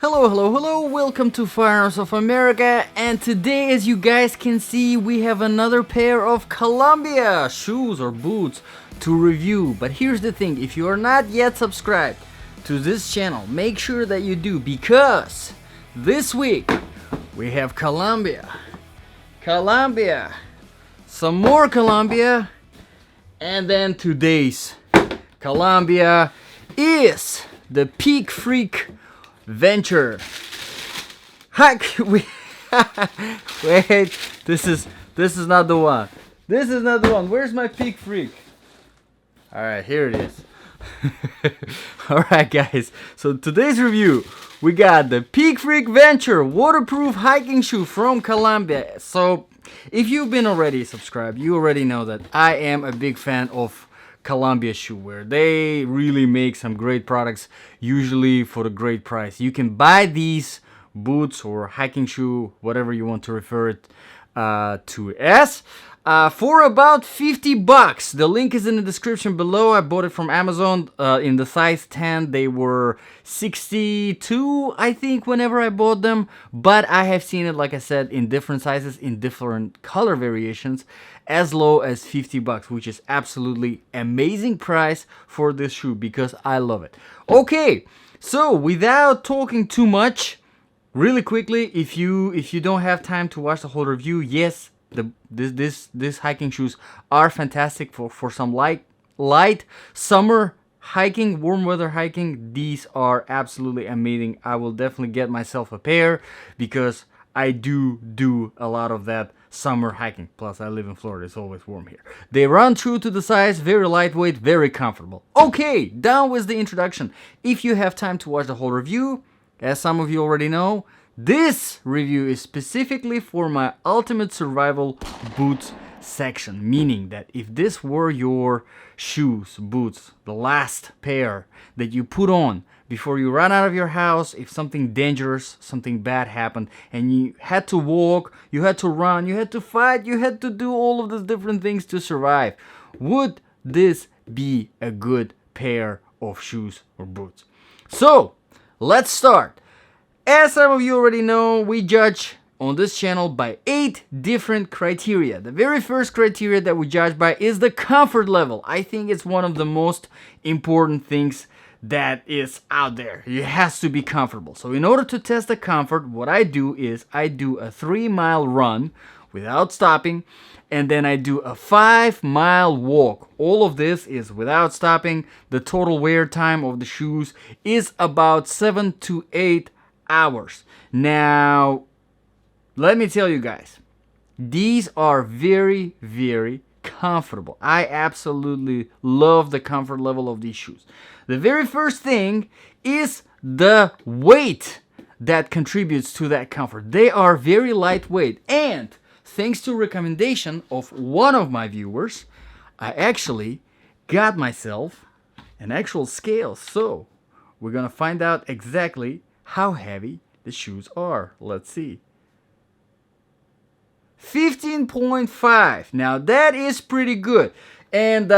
Hello, hello, hello, welcome to Firearms of America, and today, as you guys can see, we have another pair of Columbia shoes or boots to review. But here's the thing, if you are not yet subscribed to this channel, make sure that you do, because this week we have Columbia, some more Columbia, and then today's Columbia is the Peakfreak Venture. Wait, this is not the one. This is not the one. Where's my Peakfreak? All right, here it is. All right, guys. So today's review, we got the Peakfreak Venture waterproof hiking shoe from Columbia. So if you've been already subscribed, you already know that I am a big fan of Columbia shoe wear. They really make some great products, usually for a great price. You can buy these boots or hiking shoe, whatever you want to refer it to as, for about $50. The link is in the description below. I bought it from Amazon in the size 10. They were 62, I think, whenever I bought them, but I have seen it, like I said, in different sizes, in different color variations, as low as $50, which is absolutely amazing price for this shoe because I love it. Okay, so without talking too much, really quickly, if you don't have time to watch the whole review, yes, this hiking shoes are fantastic for some light summer hiking, warm weather hiking. These are absolutely amazing. I will definitely get myself a pair because I do a lot of that summer hiking. Plus, I live in Florida. It's always warm here. They run true to the size, very lightweight, very comfortable. Okay, down with the introduction. If you have time to watch the whole review, as some of you already know, this review is specifically for my ultimate survival boots section, meaning that if this were your shoes, boots, the last pair that you put on before you run out of your house, if something dangerous, something bad happened, and you had to walk, you had to run, you had to fight, you had to do all of these different things to survive, would this be a good pair of shoes or boots? So, let's start. As some of you already know, we judge on this channel by 8 different criteria. The very first criteria that we judge by is the comfort level. I think it's one of the most important things that is out there. It has to be comfortable. So in order to test the comfort, what I do is I do a 3-mile run without stopping, and then I do a 5-mile walk. All of this is without stopping. The total wear time of the shoes is about 7 to 8 hours. Now, let me tell you guys, these are very, very comfortable. I absolutely love the comfort level of these shoes. The very first thing is the weight that contributes to that comfort. They are very lightweight, and thanks to recommendation of one of my viewers, I actually got myself an actual scale. So we're gonna find out exactly how heavy the shoes are. Let's see. 15.5. Now that is pretty good. And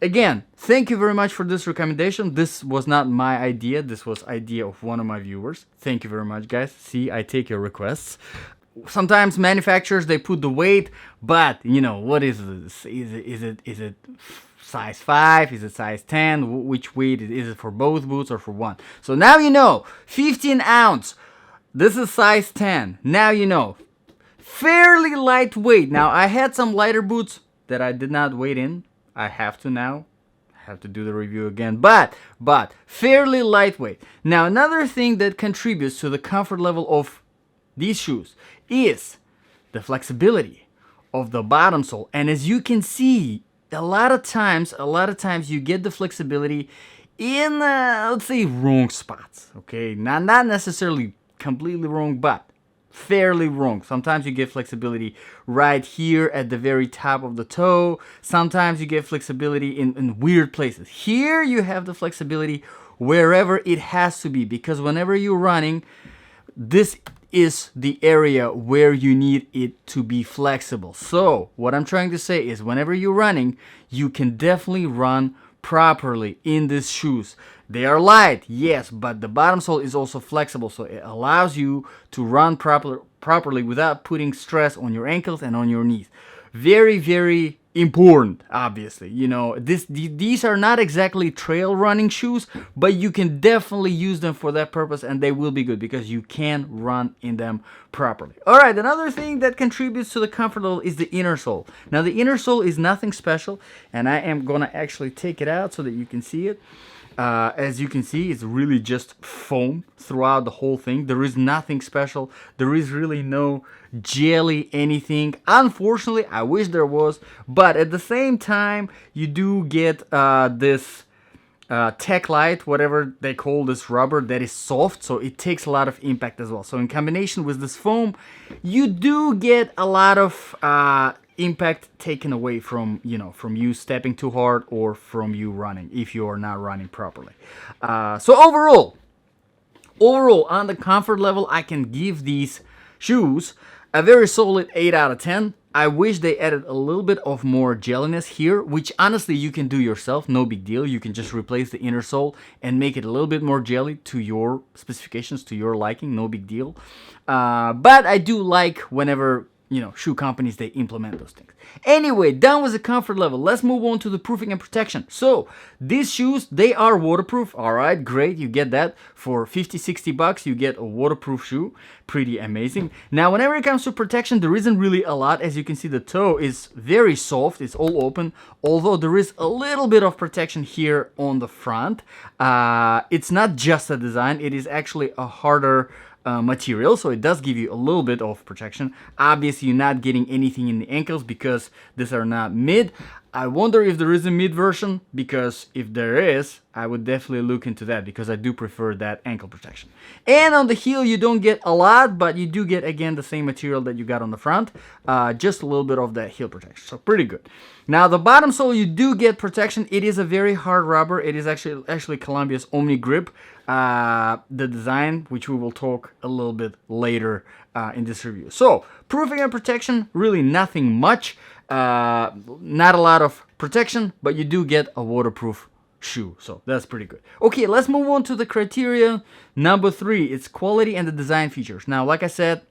again, thank you very much for this recommendation. This was not my idea. This was idea of one of my viewers. Thank you very much, guys. See, I take your requests. Sometimes manufacturers, they put the weight, but you know, what is this? Is it size 5? Is it size 10? Which weight is it for both boots or for one? So now you know, 15 ounce. This is size 10. Now you know. Fairly lightweight. Now I had some lighter boots that I did not weight in. I have to now. I have to do the review again. But fairly lightweight. Now another thing that contributes to the comfort level of these shoes is the flexibility of the bottom sole. And as you can see, a lot of times you get the flexibility in let's say wrong spots. Okay, not necessarily completely wrong, but fairly wrong. Sometimes you get flexibility right here at the very top of the toe. Sometimes you get flexibility in weird places. Here you have the flexibility wherever it has to be, because whenever you're running, this is the area where you need it to be flexible. So what I'm trying to say is, whenever you're running, you can definitely run properly in these shoes. They are light, yes, but the bottom sole is also flexible, so it allows you to run properly without putting stress on your ankles and on your knees. Very, very important, obviously. You know, these are not exactly trail running shoes, but you can definitely use them for that purpose, and they will be good because you can run in them properly. All right, another thing that contributes to the comfort level is the inner sole. Now, the inner sole is nothing special, and I am gonna actually take it out so that you can see it. As you can see, it's really just foam throughout the whole thing. There is nothing special. There is really no jelly anything. Unfortunately, I wish there was. But at the same time, you do get this TechLite, whatever they call this rubber, that is soft, so it takes a lot of impact as well. So in combination with this foam, you do get a lot of impact taken away from you stepping too hard or from you running if you are not running properly. So overall on the comfort level, I can give these shoes a very solid 8 out of 10. I wish they added a little bit of more jelliness here, which honestly you can do yourself, no big deal. You can just replace the inner sole and make it a little bit more jelly to your specifications, to your liking, no big deal. But I do like whenever shoe companies, they implement those things. Anyway, done with the comfort level. Let's move on to the proofing and protection. So these shoes, they are waterproof. All right, great. You get that for 50-60 bucks. You get a waterproof shoe. Pretty amazing. Now, whenever it comes to protection, there isn't really a lot. As you can see, the toe is very soft. It's all open. Although there is a little bit of protection here on the front. It's not just a design. It is actually a harder material, so it does give you a little bit of protection. Obviously, you're not getting anything in the ankles because these are not mid. I wonder if there is a mid version, because if there is, I would definitely look into that because I do prefer that ankle protection. And on the heel, you don't get a lot, but you do get, again, the same material that you got on the front, just a little bit of that heel protection, so pretty good. Now, the bottom sole, you do get protection. It is a very hard rubber. It is actually Columbia's Omni Grip. The design, which we will talk a little bit later in this review. So, proofing and protection, really nothing much. Not a lot of protection, but you do get a waterproof shoe, so that's pretty good. Okay, let's move on to the criteria number 3. It's quality and the design features. Now, like I said,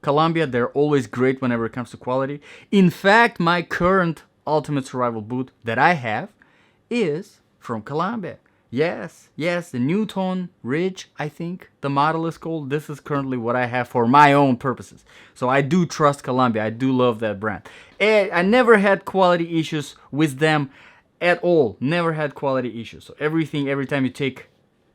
Columbia, they're always great whenever it comes to quality. In fact, my current Ultimate Survival boot that I have is from Columbia. Yes, the Newton Ridge, I think the model is called. This is currently what I have for my own purposes. So I do trust Columbia. I do love that brand. And I never had quality issues with them at all. Never had quality issues. So every time you take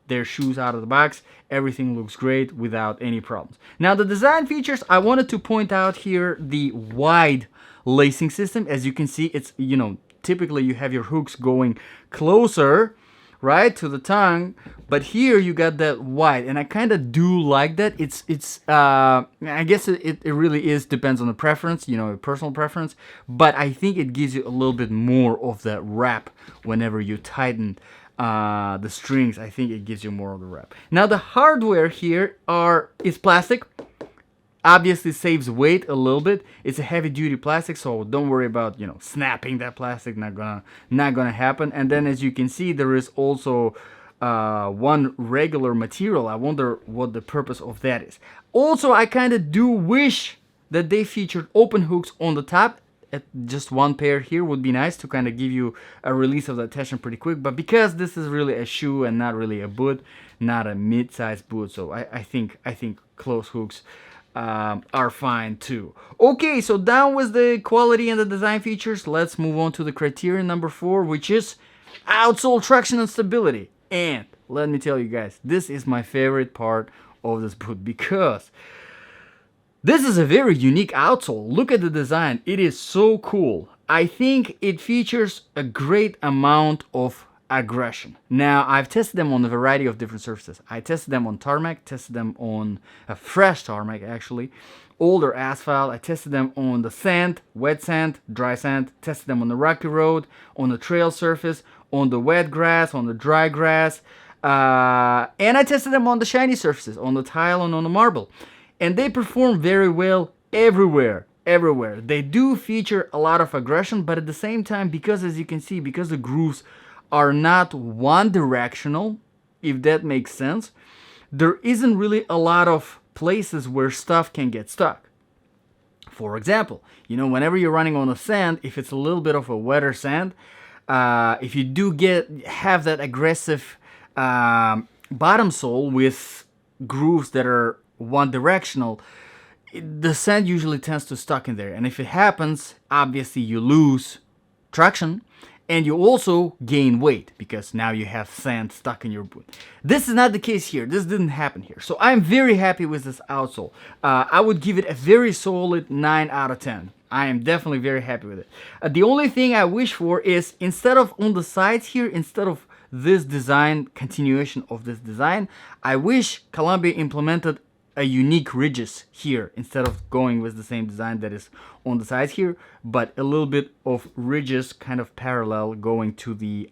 their shoes out of the box, everything looks great without any problems. Now, the design features, I wanted to point out here the wide lacing system. As you can see, it's, typically you have your hooks going closer, right, to the tongue, but here you got that wide, and I kind of do like that. It's I guess it really is, depends on the preference, personal preference, but I think it gives you a little bit more of that wrap whenever you tighten the strings. I think it gives you more of the wrap. Now, the hardware here is plastic. Obviously saves weight a little bit. It's a heavy duty plastic, so don't worry about snapping that plastic. Not gonna happen. And then, as you can see, there is also one regular material. I wonder what the purpose of that is. Also, I kind of do wish that they featured open hooks on the top. Just one pair here would be nice to kind of give you a release of that tension pretty quick. But because this is really a shoe and not really a boot, not a mid-sized boot, so I think closed hooks are fine too. Okay, so down with the quality and the design features. Let's move on to the criteria number 4, which is outsole traction and stability. And let me tell you guys, this is my favorite part of this boot because this is a very unique outsole. Look at the design. It is so cool. I think it features a great amount of aggression. Now, I've tested them on a variety of different surfaces. I tested them on tarmac, tested them on a fresh tarmac, actually, older asphalt. I tested them on the sand, wet sand, dry sand, tested them on the rocky road, on the trail surface, on the wet grass, on the dry grass, and I tested them on the shiny surfaces, on the tile and on the marble. And they perform very well everywhere. They do feature a lot of aggression, but at the same time, because, as you can see, because the grooves are not one directional, if that makes sense. There isn't really a lot of places where stuff can get stuck. For example, whenever you're running on the sand, if it's a little bit of a wetter sand, if you do have that aggressive bottom sole with grooves that are one directional, the sand usually tends to stuck in there. And if it happens, obviously you lose traction, and you also gain weight because now you have sand stuck in your boot. This is not the case here. This didn't happen here. So I'm very happy with this outsole. I would give it a very solid 9 out of 10. I am definitely very happy with it. The only thing I wish for is, instead of on the sides here, instead of this design, continuation of this design, I wish Columbia implemented a unique ridges here instead of going with the same design that is on the sides here, but a little bit of ridges kind of parallel going to the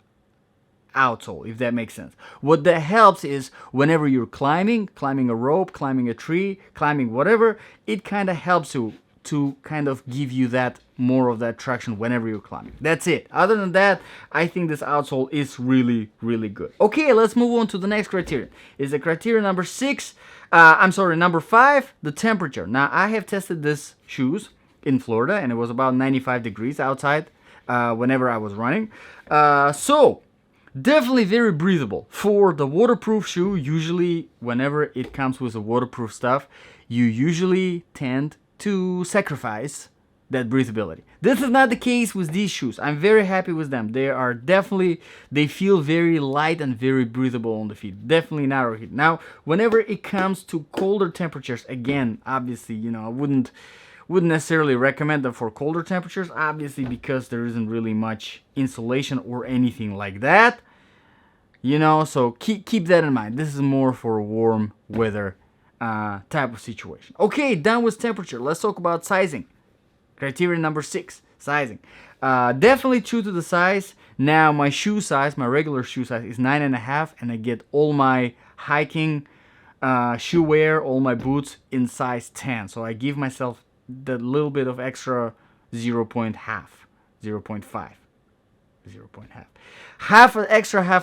outsole, if that makes sense. What that helps is whenever you're climbing a rope, climbing a tree, climbing whatever, it kind of helps you to kind of give you that more of that traction whenever you're climbing. That's it. Other than that, I think this outsole is really, really good. Okay, let's move on to the next criterion. Is the criterion number 6. Number 5, the temperature. Now, I have tested this shoes in Florida, and it was about 95 degrees outside whenever I was running. So, definitely very breathable. For the waterproof shoe, usually whenever it comes with the waterproof stuff, you usually tend to sacrifice that breathability. This is not the case with these shoes. I'm very happy with them. They feel very light and very breathable on the feet. Definitely not overheat. Now, whenever it comes to colder temperatures, again, obviously, I wouldn't necessarily recommend them for colder temperatures, obviously, because there isn't really much insulation or anything like that. So keep that in mind. This is more for warm weather type of situation. Okay, done with temperature. Let's talk about sizing. Criterion number 6, sizing. Definitely true to the size. Now, my shoe size, my regular shoe size is 9.5, and I get all my hiking shoe wear, all my boots in size 10. So I give myself the little bit of extra 0.5. Half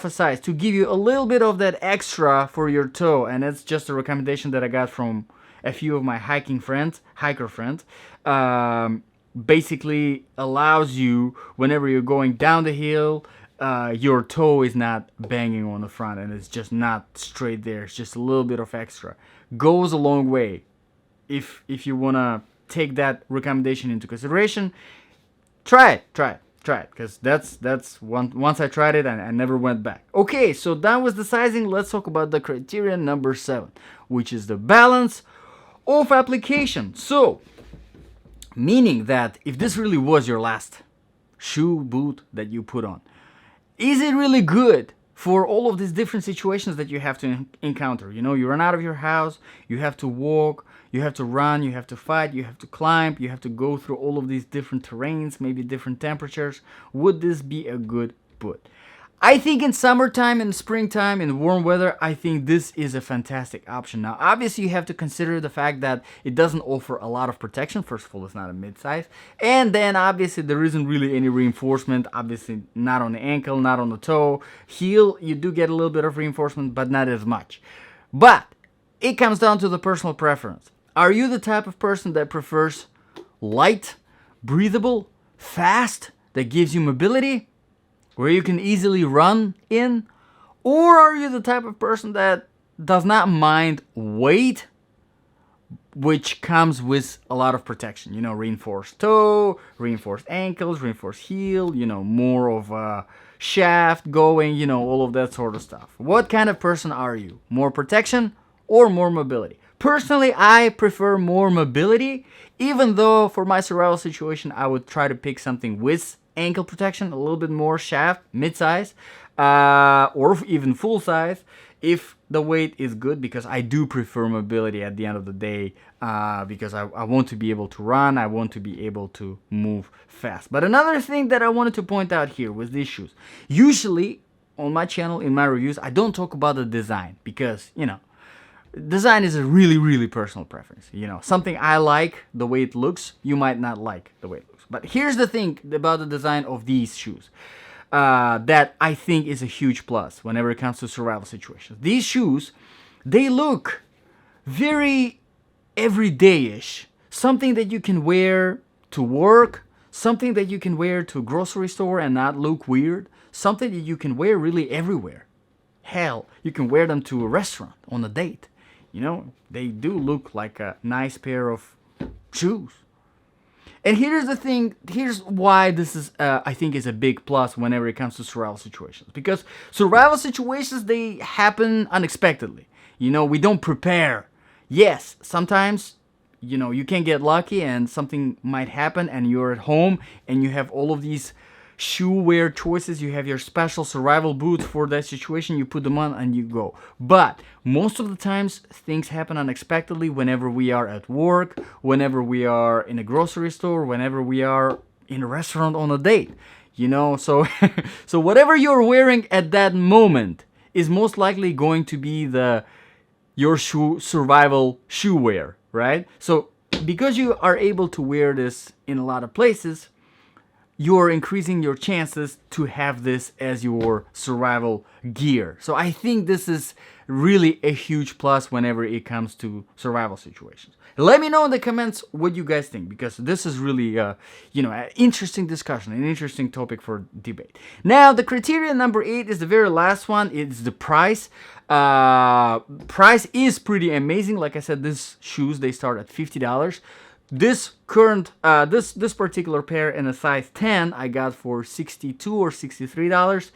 a size to give you a little bit of that extra for your toe, and that's just a recommendation that I got from a few of my hiker friends. Basically allows you, whenever you're going down the hill, your toe is not banging on the front and it's just not straight there. It's just a little bit of extra. Goes a long way. If you wanna take that recommendation into consideration, try it. Because that's once I tried it and I never went back. Okay, so that was the sizing. Let's talk about the criterion number 7, which is the balance of application. So, meaning that if this really was your last shoe, boot that you put on, is it really good for all of these different situations that you have to encounter? You run out of your house, you have to walk, you have to run, you have to fight, you have to climb, you have to go through all of these different terrains, maybe different temperatures. Would this be a good boot? I think in summertime, in springtime, in warm weather, I think this is a fantastic option. Now, obviously, you have to consider the fact that it doesn't offer a lot of protection. First of all, it's not a mid-size. And then, obviously, there isn't really any reinforcement. Obviously, not on the ankle, not on the toe. Heel, you do get a little bit of reinforcement, but not as much. But it comes down to the personal preference. Are you the type of person that prefers light, breathable, fast, that gives you mobility, where you can easily run in? Or are you the type of person that does not mind weight, which comes with a lot of protection? Reinforced toe, reinforced ankles, reinforced heel, more of a shaft going, all of that sort of stuff. What kind of person are you? More protection or more mobility? Personally, I prefer more mobility, even though for my survival situation, I would try to pick something with ankle protection, a little bit more shaft, mid-size, or even full size, if the weight is good, because I do prefer mobility at the end of the day, because I want to be able to run, I want to be able to move fast. But another thing that I wanted to point out here with these shoes, usually on my channel, in my reviews, I don't talk about the design, because, design is a really, really personal preference. Something I like the way it looks, you might not like the way it looks. But here's the thing about the design of these shoes. that I think is a huge plus whenever it comes to survival situations. These shoes, they look very everyday-ish. Something that you can wear to work, something that you can wear to a grocery store and not look weird, something that you can wear really everywhere. Hell, you can wear them to a restaurant on a date. You know, they do look like a nice pair of shoes. And here's the thing, here's why this is, I think, is a big plus whenever it comes to survival situations. Because survival situations, they happen unexpectedly. You know, we don't prepare. Yes, sometimes, you know, you can get lucky and something might happen and you're at home and you have all of these shoe wear choices. You have your special survival boots for that situation. You put them on and you go. But most of the times things happen unexpectedly whenever we are at work, whenever we are in a grocery store, whenever we are in a restaurant on a date. You know, so so whatever you're wearing at that moment is most likely going to be your survival shoe wear, right? So because you are able to wear this in a lot of places, you're increasing your chances to have this as your survival gear. So I think this is really a huge plus whenever it comes to survival situations. Let me know in the comments what you guys think, because this is really, you know, an interesting discussion, an interesting topic for debate. Now, the criteria number 8 is the very last one. It's the price. Price is pretty amazing. Like I said, these shoes, they start at $50. This current, this particular pair in a size 10, I got for $62 or $63.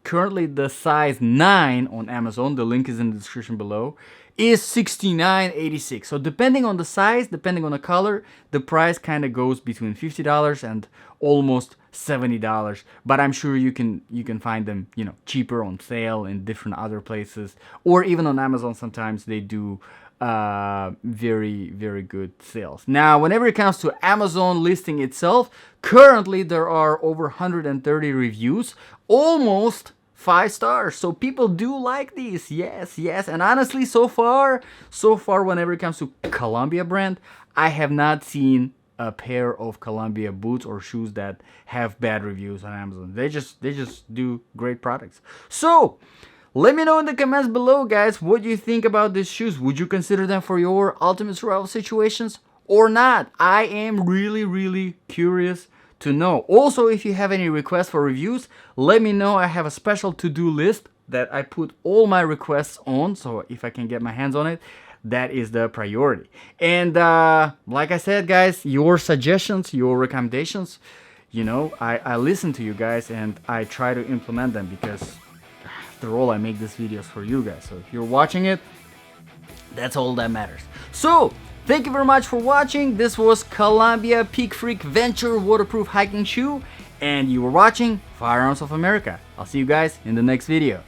Currently, the size 9 on Amazon, the link is in the description below, is $69.86. So depending on the size, depending on the color, the price kind of goes between $50 and almost $70. But I'm sure you can find them, you know, cheaper on sale in different other places, or even on Amazon. Sometimes they do very, very good sales. Now, whenever it comes to Amazon listing itself, currently there are over 130 reviews, almost 5 stars. So people do like these. Yes. And honestly, so far, whenever it comes to Columbia brand, I have not seen a pair of Columbia boots or shoes that have bad reviews on Amazon. They just do great products. So let me know in the comments below, guys, what you think about these shoes. Would you consider them for your ultimate survival situations or not? I am really, really curious to know. Also, if you have any requests for reviews, let me know. I have a special to-do list that I put all my requests on, so if I can get my hands on it, that is the priority. And like I said, guys, your suggestions, your recommendations, you know, I listen to you guys and I try to implement them, because after all, I make these videos for you guys. So if you're watching it, that's all that matters. So thank you very much for watching. This was Columbia Peakfreak Venture waterproof hiking shoe, and you were watching Firearms of America. I'll see you guys in the next video.